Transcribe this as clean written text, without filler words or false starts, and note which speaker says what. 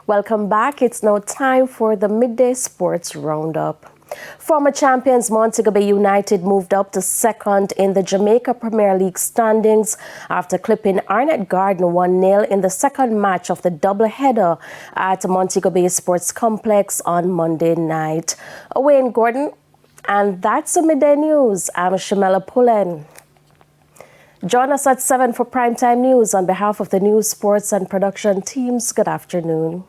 Speaker 1: Welcome back. It's now time for the Midday Sports Roundup. Former champions Montego Bay United moved up to second in the Jamaica Premier League standings after clipping Arnett Garden 1-0 in the second match of the doubleheader at Montego Bay Sports Complex on Monday night. Away in Gordon, and that's the Midday News. I'm Shamela Pullen. Join us at 7 for Primetime News. On behalf of the news, sports and production teams, good afternoon.